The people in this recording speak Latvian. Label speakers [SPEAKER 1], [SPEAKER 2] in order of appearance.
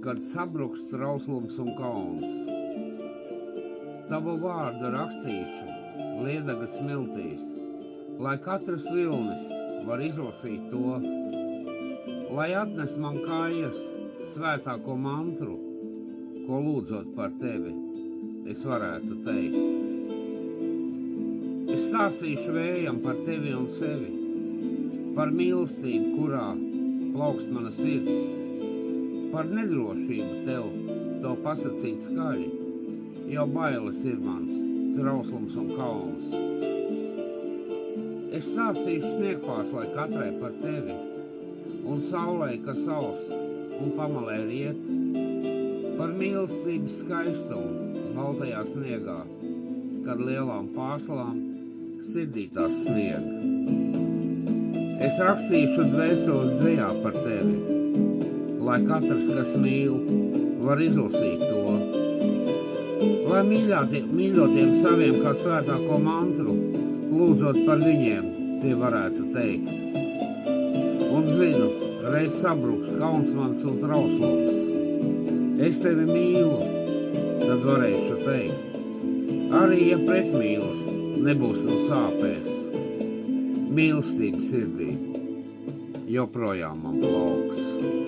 [SPEAKER 1] kad sabruks trauslums un kauns. Tavu vārdu rakstīšu liedagas smiltīs, lai katrs vilnis var izlasīt to, lai atnes man kājas svētāko mantru, ko lūdzot par tevi, es varētu teikt. Es stāstīšu vējam par tevi un sevi, par mīlestību, kurā plaukst mana sirds, par nedrošību tev, to pasacīt skaļi, jau bailes ir mans trauslums un kauns. Es stāstīšu sniegpārslai katrai par tevi, un saulē, kas aust un pamalē riet, par mīlestības skaistumu baltajā sniegā, kad lielām pārslām sirdī tās snieg. Es rakstīšu dvēseles dzejā par tevi, lai katrs, kas mīl, var izlasīt to, lai mīļotiem saviem kā svētāko mantru, lūdzot par viņiem, tie varētu teikt. Un zinu, reiz sabruks kauns mans un trauslums. Es tevi mīlu, tad varēšu teikt. Arī, ja pretmīlas, nebūs un sāpēs. Mīlestība sirdī joprojām man plauks.